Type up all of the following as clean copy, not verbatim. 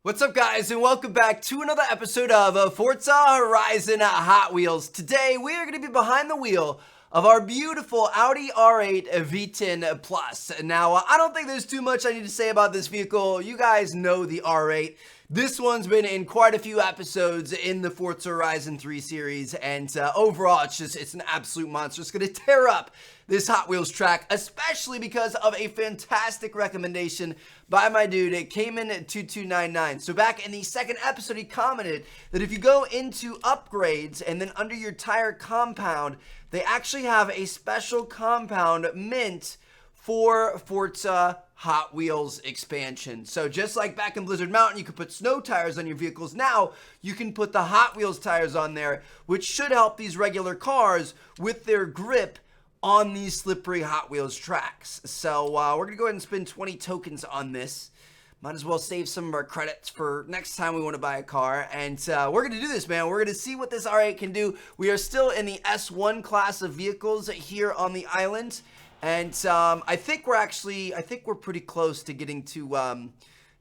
What's up, guys, and welcome back to another episode of Forza Horizon Hot Wheels. Today, we are going to be behind the wheel of our beautiful Audi R8 V10 Plus. Now, I don't think there's too much I need to say about this vehicle. You guys know the R8. This one's been in quite a few episodes in the Forza Horizon 3 series, and overall, it's an absolute monster. It's going to tear up this Hot Wheels track, especially because of a fantastic recommendation by my dude. It came in at 2299. So back in the second episode, he commented that if you go into upgrades and then under your tire compound, they actually have a special compound mint for Forza Hot Wheels expansion. So just like back in Blizzard Mountain, you could put snow tires on your vehicles. Now you can put the Hot Wheels tires on there, which should help these regular cars with their grip on these slippery Hot Wheels tracks. So we're gonna go ahead and spend 20 tokens on this. Might as well save some of our credits for next time we want to buy a car. And we're gonna do this, man. We're gonna see what this R8 can do. We are still in the S1 class of vehicles here on the island. And I think we're pretty close to getting to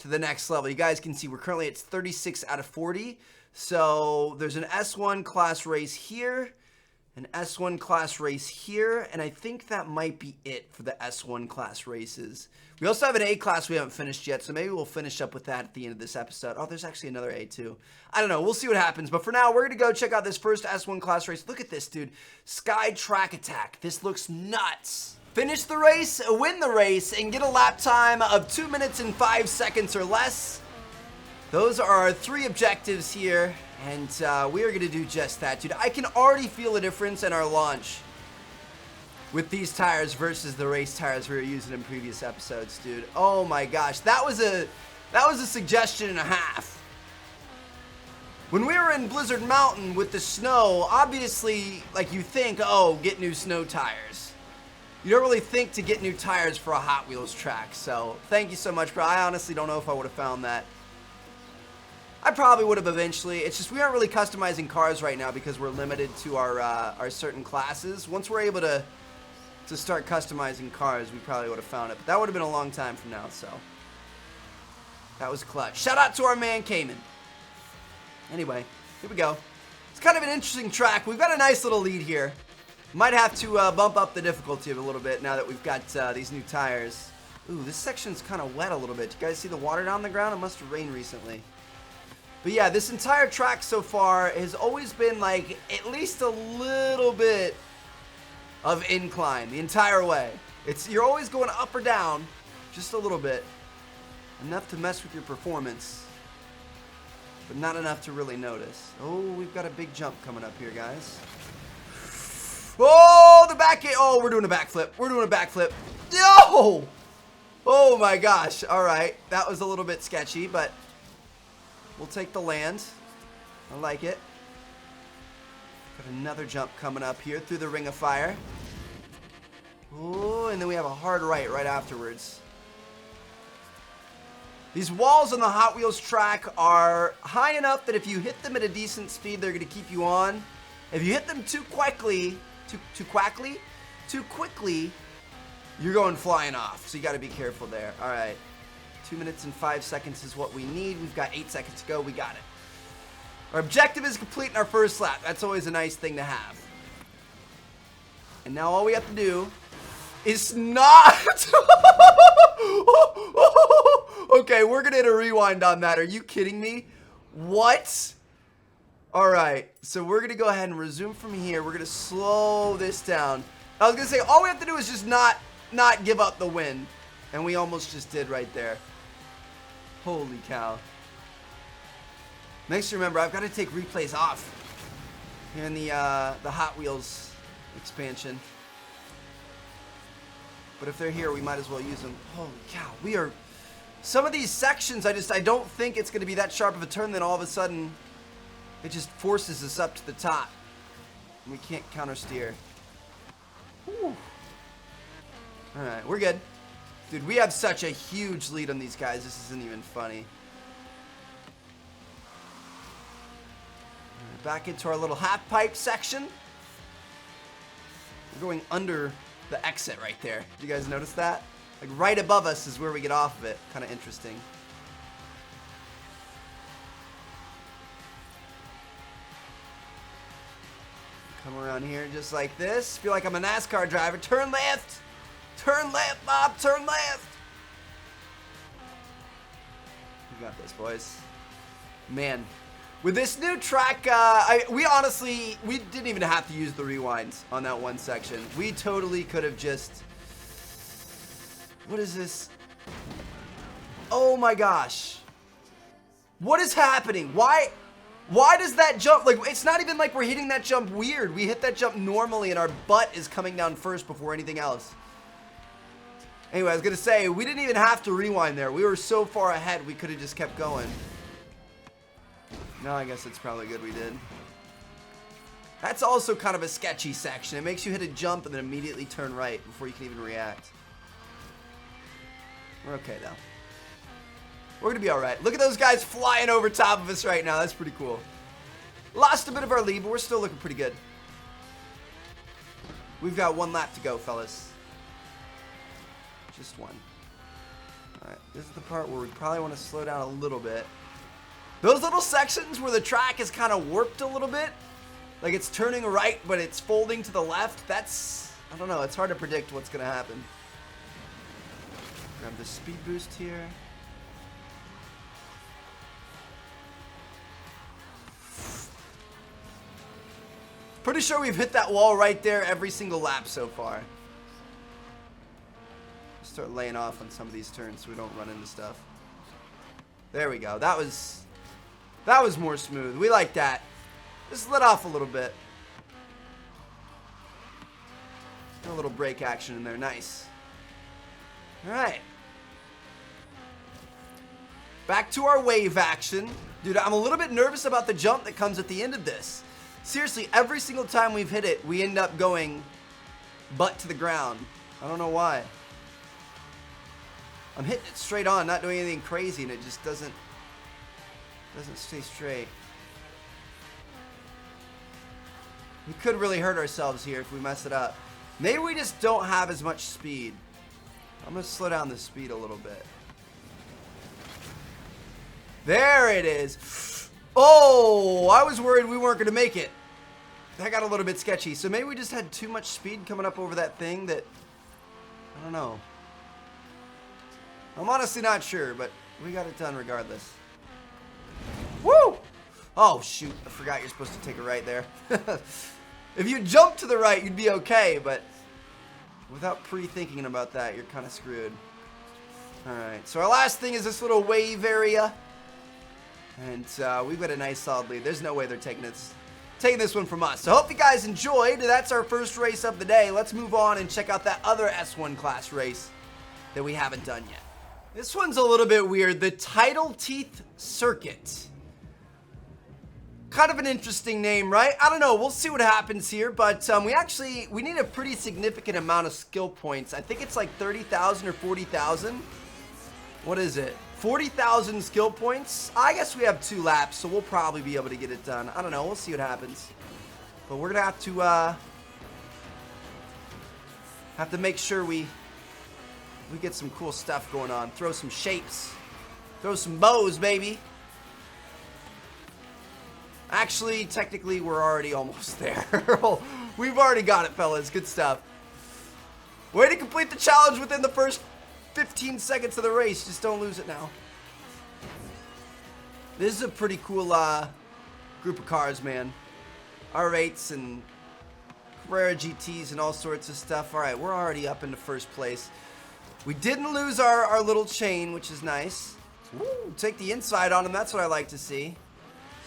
the next level. You guys can see we're currently at 36 out of 40. So there's an S1 class race here, an S1 class race here, and I think that might be it for the S1 class races. We also have an A class we haven't finished yet, so maybe we'll finish up with that at the end of this episode. Oh, there's actually another A too. I don't know. We'll see what happens. But for now, we're going to go check out this first S1 class race. Look at this, dude. Sky Track Attack. This looks nuts. Finish the race, win the race, and get a lap time of 2 minutes and 5 seconds or less. Those are our three objectives here, and we are going to do just that, dude. I can already feel a difference in our launch with these tires versus the race tires we were using in previous episodes, dude. Oh my gosh, that was a suggestion and a half. When we were in Blizzard Mountain with the snow, obviously, like, you think, oh, get new snow tires. You don't really think to get new tires for a Hot Wheels track, so thank you so much, bro. I honestly don't know if I would have found that. I probably would have eventually. It's just we aren't really customizing cars right now because we're limited to our certain classes. Once we're able to start customizing cars, we probably would have found it. But that would have been a long time from now, so that was clutch. Shout out to our man Cayman. Anyway, here we go. It's kind of an interesting track. We've got a nice little lead here. Might have to bump up the difficulty a little bit now that we've got these new tires. Ooh, this section's kind of wet a little bit. Do you guys see the water down the ground? It must have rained recently. But yeah, this entire track so far has always been like at least a little bit of incline the entire way. You're always going up or down, just a little bit. Enough to mess with your performance, but not enough to really notice. Oh, we've got a big jump coming up here, guys. Oh, the back end. Oh, we're doing a backflip. We're doing a backflip. No! Oh my gosh. All right. That was a little bit sketchy, but we'll take the land. I like it. Got another jump coming up here through the ring of fire. Oh, and then we have a hard right afterwards. These walls on the Hot Wheels track are high enough that if you hit them at a decent speed, they're going to keep you on. If you hit them too quickly, you're going flying off. So you got to be careful there. All right. 2 minutes and 5 seconds is what we need. We've got 8 seconds to go. We got it. Our objective is complete in our first lap. That's always a nice thing to have. And now all we have to do is not... Okay, we're going to hit a rewind on that. Are you kidding me? What? All right, so we're going to go ahead and resume from here. We're going to slow this down. I was going to say, all we have to do is just not give up the win. And we almost just did right there. Holy cow. Next, remember, I've got to take replays off here in the Hot Wheels expansion. But if they're here, we might as well use them. Holy cow, we are... Some of these sections, I don't think it's going to be that sharp of a turn, then all of a sudden... It just forces us up to the top. And we can't counter steer. Alright, we're good. Dude, we have such a huge lead on these guys. This isn't even funny. Back into our little half pipe section. We're going under the exit right there. Did you guys notice that? Like right above us is where we get off of it. Kind of interesting. Come around here just like this. Feel like I'm a NASCAR driver. Turn left. Turn left, Bob. Turn left. We got this, boys. Man. With this new track, we didn't even have to use the rewinds on that one section. We totally could have just... What is this? Oh my gosh. What is happening? Why does that jump, like, it's not even like we're hitting that jump weird. We hit that jump normally and our butt is coming down first before anything else. Anyway, I was gonna say, we didn't even have to rewind there. We were so far ahead, we could have just kept going. No, I guess it's probably good we did. That's also kind of a sketchy section. It makes you hit a jump and then immediately turn right before you can even react. We're okay though. We're gonna be alright. Look at those guys flying over top of us right now. That's pretty cool. Lost a bit of our lead, but we're still looking pretty good. We've got one lap to go, fellas. Just one. Alright, this is the part where we probably want to slow down a little bit. Those little sections where the track is kind of warped a little bit, like it's turning right, but it's folding to the left, that's, I don't know, it's hard to predict what's going to happen. Grab the speed boost here. Pretty sure we've hit that wall right there every single lap so far. Start laying off on some of these turns so we don't run into stuff. There we go. That was more smooth. We like that. Just let off a little bit. A little brake action in there. Nice. Alright. Back to our wave action. Dude, I'm a little bit nervous about the jump that comes at the end of this. Seriously, every single time we've hit it, we end up going butt to the ground. I don't know why. I'm hitting it straight on, not doing anything crazy, and it just doesn't stay straight. We could really hurt ourselves here if we mess it up. Maybe we just don't have as much speed. I'm going to slow down the speed a little bit. There it is. Oh, I was worried we weren't going to make it. That got a little bit sketchy. So maybe we just had too much speed coming up over that thing that, I don't know. I'm honestly not sure, but we got it done regardless. Woo! Oh, shoot. I forgot you're supposed to take a right there. If you jump to the right, you'd be okay, but without pre-thinking about that, you're kind of screwed. Alright, so our last thing is this little wave area. And we've got a nice solid lead. There's no way they're taking this one from us. So hope you guys enjoyed. That's our first race of the day. Let's move on and check out that other S1 class race that we haven't done yet. This one's a little bit weird. The Tidal Teeth Circuit. Kind of an interesting name, right? I don't know. We'll see what happens here. But we need a pretty significant amount of skill points. I think it's like 30,000 or 40,000. What is it? 40,000 skill points. I guess we have 2 laps, so we'll probably be able to get it done. I don't know. We'll see what happens. But we're going to have to make sure we get some cool stuff going on. Throw some shapes. Throw some bows, baby. Actually, technically, we're already almost there. We've already got it, fellas. Good stuff. Way to complete the challenge within the first 15 seconds of the race. Just don't lose it now. This is a pretty cool group of cars, man. R8s and Carrera GTs and all sorts of stuff. All right, we're already up into first place. We didn't lose our little chain, which is nice. Woo, take the inside on them. That's what I like to see.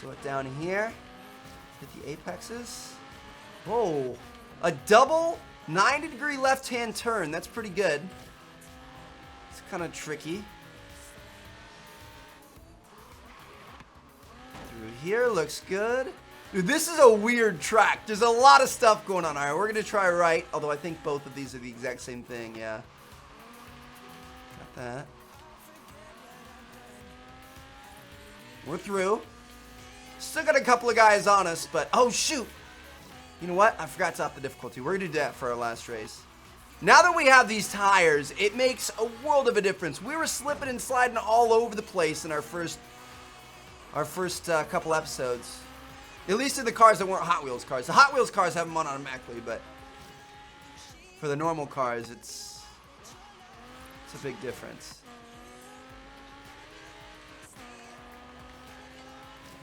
Slow it down here. Hit the apexes. Whoa. A double 90-degree left-hand turn. That's pretty good. It's kind of tricky. Through here. Looks good. Dude, this is a weird track. There's a lot of stuff going on. All right, we're going to try right. Although I think both of these are the exact same thing. Yeah. Got that. We're through. Still got a couple of guys on us, but oh shoot. You know what? I forgot to up the difficulty. We're going to do that for our last race. Now that we have these tires, it makes a world of a difference. We were slipping and sliding all over the place in our first couple episodes. At least in the cars that weren't Hot Wheels cars. The Hot Wheels cars have them on automatically, but for the normal cars, it's a big difference.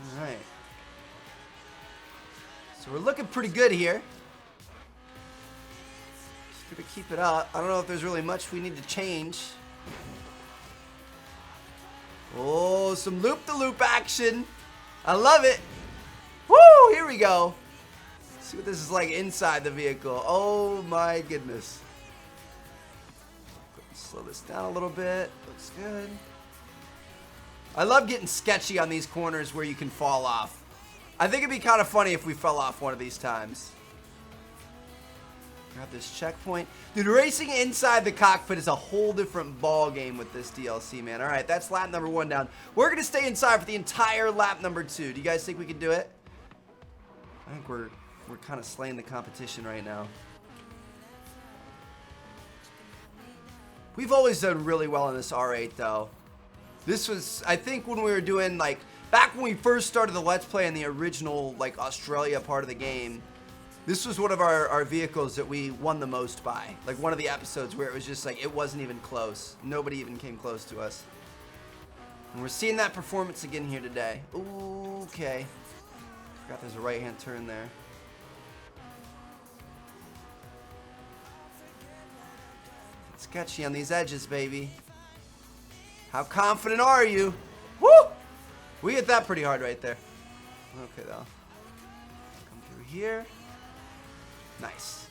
All right. So we're looking pretty good here. Just gonna keep it up. I don't know if there's really much we need to change. Oh, some loop-de-loop action. I love it. Woo, here we go. Let's see what this is like inside the vehicle. Oh my goodness. Slow this down a little bit. Looks good. I love getting sketchy on these corners where you can fall off. I think it'd be kind of funny if we fell off one of these times. Grab this checkpoint. Dude, racing inside the cockpit is a whole different ball game with this DLC, man. All right, that's lap number 1 down. We're going to stay inside for the entire lap number 2. Do you guys think we can do it? I think we're kind of slaying the competition right now. We've always done really well in this R8, though. This was, I think, when we were doing, like, back when we first started the Let's Play in the original, like, Australia part of the game, this was one of our vehicles that we won the most by. Like, one of the episodes where it was just, like, it wasn't even close. Nobody even came close to us. And we're seeing that performance again here today. Ooh, okay. Forgot there's a right-hand turn there. It's sketchy on these edges, baby. How confident are you? Woo! We hit that pretty hard right there. Okay, though. Come through here. Nice.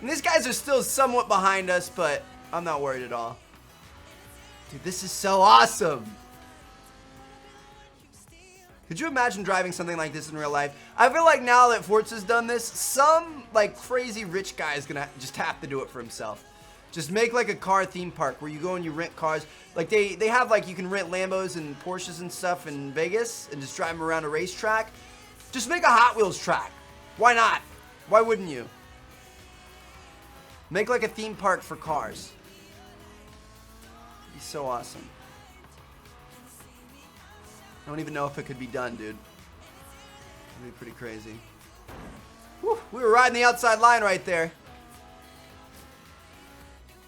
And these guys are still somewhat behind us, but I'm not worried at all. Dude, this is so awesome. Could you imagine driving something like this in real life? I feel like now that Forza's done this, some like crazy rich guy is gonna just have to do it for himself. Just make like a car theme park where you go and you rent cars. Like they have like you can rent Lambos and Porsches and stuff in Vegas and just drive them around a racetrack. Just make a Hot Wheels track. Why not? Why wouldn't you? Make like a theme park for cars. It'd be so awesome. I don't even know if it could be done, dude. It'd be pretty crazy. Whew, we were riding the outside line right there.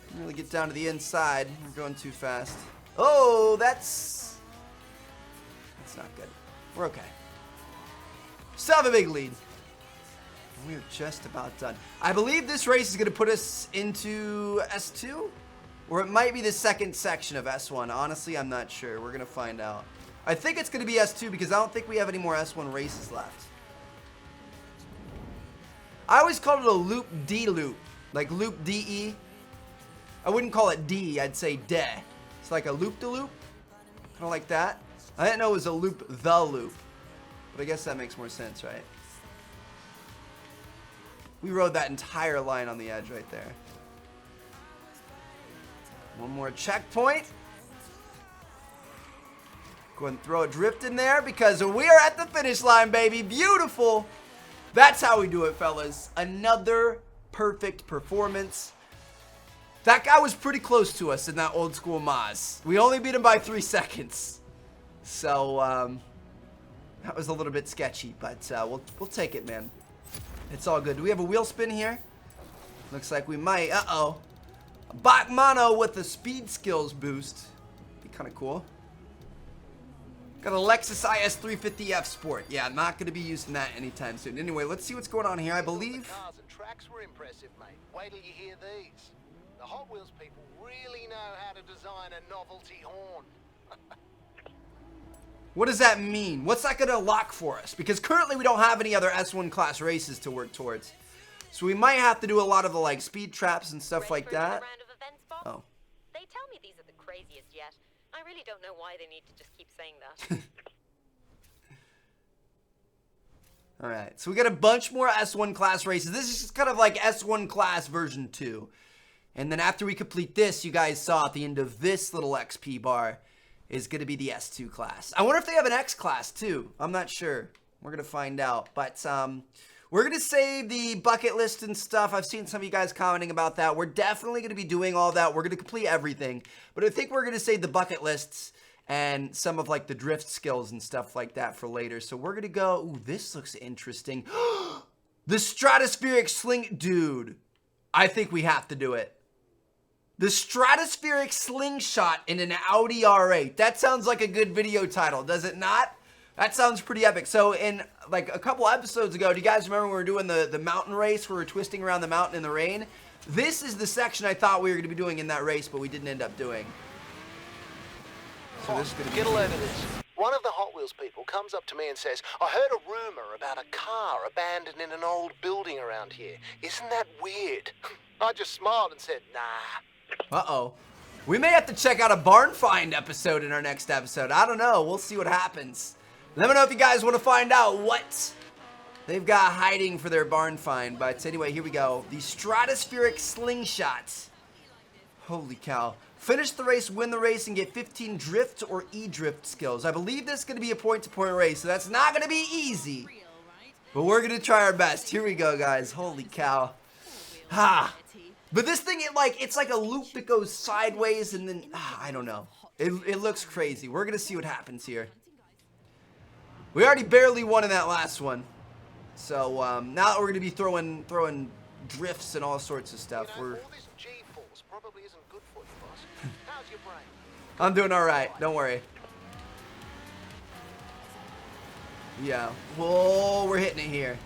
Didn't really get down to the inside. We're going too fast. Oh, that's not good. We're okay. Still have a big lead. We're just about done. I believe this race is going to put us into S2, or it might be the second section of S1. Honestly, I'm not sure. We're going to find out. I think it's going to be S2 because I don't think we have any more S1 races left. I always called it a loop D loop, like loop DE. I wouldn't call it D, I'd say de. It's like a loop-de-loop, kind of like that. I didn't know it was a loop-the-loop, but I guess that makes more sense, right? We rode that entire line on the edge right there. One more checkpoint. Go ahead and throw a drift in there because we are at the finish line, baby. Beautiful. That's how we do it, fellas. Another perfect performance. That guy was pretty close to us in that old school Maz. We only beat him by 3 seconds. So, that was a little bit sketchy, but we'll take it, man. It's all good. Do we have a wheel spin here? Looks like we might. Uh-oh. A Bach Mono with a speed skills boost. Be kind of cool. Got a Lexus IS 350F Sport. Yeah, I'm not going to be using that anytime soon. Anyway, let's see what's going on here. I believe... The cars and tracks were impressive, mate. Wait till you hear these. The Hot Wheels people really know how to design a novelty horn. What does that mean? What's that going to unlock for us? Because currently we don't have any other S1 class races to work towards. So we might have to do a lot of the like speed traps and stuff like that. Oh. They tell me these are the craziest yet. I really don't know why they need to just keep saying that. Alright, so we got a bunch more S1 class races. This is just kind of like S1 class version 2. And then after we complete this, you guys saw at the end of this little XP bar is going to be the S2 class. I wonder if they have an X class too. I'm not sure. We're going to find out. But we're going to save the bucket list and stuff. I've seen some of you guys commenting about that. We're definitely going to be doing all that. We're going to complete everything. But I think we're going to save the bucket lists and some of like the drift skills and stuff like that for later. So we're gonna go, ooh, this looks interesting. The Stratospheric Sling, dude, I think we have to do it. The Stratospheric Slingshot in an Audi R8. That sounds like a good video title, does it not? That sounds pretty epic. So in like a couple episodes ago, do you guys remember when we were doing the mountain race where we were twisting around the mountain in the rain? This is the section I thought we were going to be doing in that race, but we didn't end up doing. So this is going to be... Get a load of this. One of the Hot Wheels people comes up to me and says, I heard a rumor about a car abandoned in an old building around here. Isn't that weird? I just smiled and said, nah. Uh-oh. We may have to check out a barn find episode in our next episode. I don't know. We'll see what happens. Let me know if you guys want to find out what they've got hiding for their barn find. But anyway, here we go. The Stratospheric Slingshot. Holy cow. Finish the race, win the race, and get 15 drift or e-drift skills. I believe this is going to be a point-to-point race, so that's not going to be easy. But we're going to try our best. Here we go, guys. Holy cow. Ha. But this thing, it's like a loop that goes sideways and then, I don't know. It looks crazy. We're going to see what happens here. We already barely won in that last one. So now we're going to be throwing drifts and all sorts of stuff. You know, all this G-force probably isn't good for you, boss. How's your brain? I'm doing all right. Don't worry. Yeah. Whoa, we're hitting it here.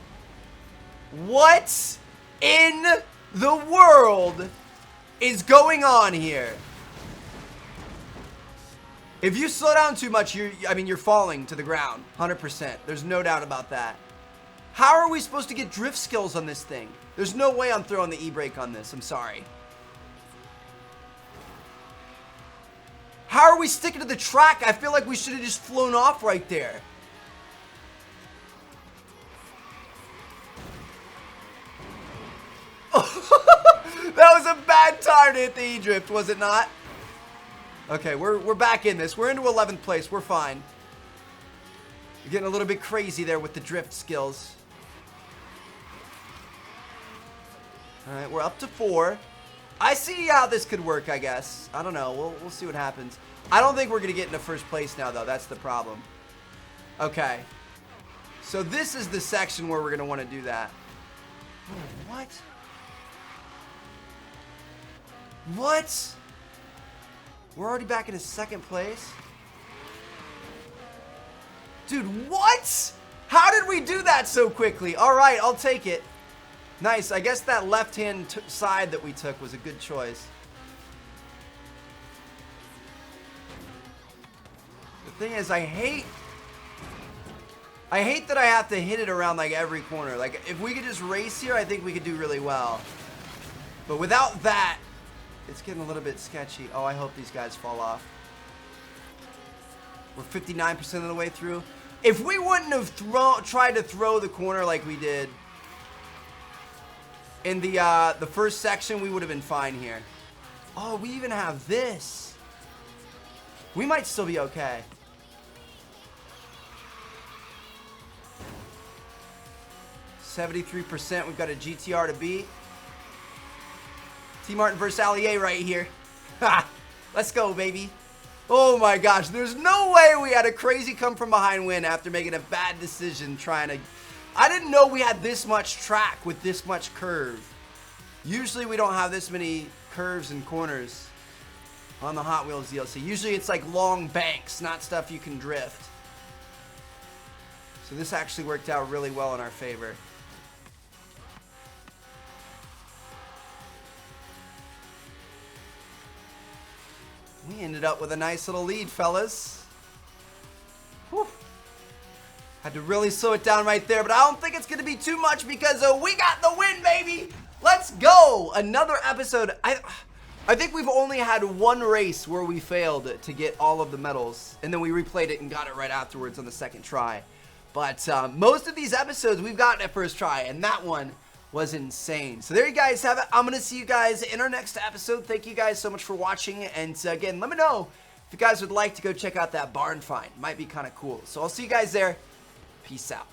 What in the world is going on here? If you slow down too much, you're falling to the ground. 100%. There's no doubt about that. How are we supposed to get drift skills on this thing? There's no way I'm throwing the e-brake on this. I'm sorry. How are we sticking to the track? I feel like we should have just flown off right there. That was a bad time to hit the e-drift, was it not? Okay, we're back in this. We're into 11th place. We're fine. You're getting a little bit crazy there with the drift skills. All right, we're up to 4. I see how this could work, I guess. I don't know. We'll see what happens. I don't think we're going to get into first place now, though. That's the problem. Okay. So this is the section where we're going to want to do that. Oh, what? What? We're already back in 2nd place? Dude, what? How did we do that so quickly? All right, I'll take it. Nice. I guess that left-hand side that we took was a good choice. The thing is, I hate that I have to hit it around like every corner. Like, if we could just race here, I think we could do really well. But without that, it's getting a little bit sketchy. Oh, I hope these guys fall off. We're 59% of the way through. If we wouldn't have tried to throw the corner like we did in the first section, we would have been fine here. Oh, we even have this. We might still be okay. %. We've got a GTR to beat. T. Martin versus Allier right here. Ha! Let's go, baby. Oh my gosh, there's no way we had a crazy come from behind win after making a bad decision trying to... I didn't know we had this much track with this much curve. Usually we don't have this many curves and corners on the Hot Wheels DLC. Usually it's like long banks, not stuff you can drift. So this actually worked out really well in our favor. We ended up with a nice little lead, fellas. Whew. Had to really slow it down right there, but I don't think it's going to be too much because we got the win, baby. Let's go. Another episode. I think we've only had one race where we failed to get all of the medals, and then we replayed it and got it right afterwards on the 2nd try. But most of these episodes we've gotten at first try, and that one was insane. So there you guys have it. I'm going to see you guys in our next episode. Thank you guys so much for watching. And again, let me know if you guys would like to go check out that barn find. Might be kind of cool. So I'll see you guys there. Peace out.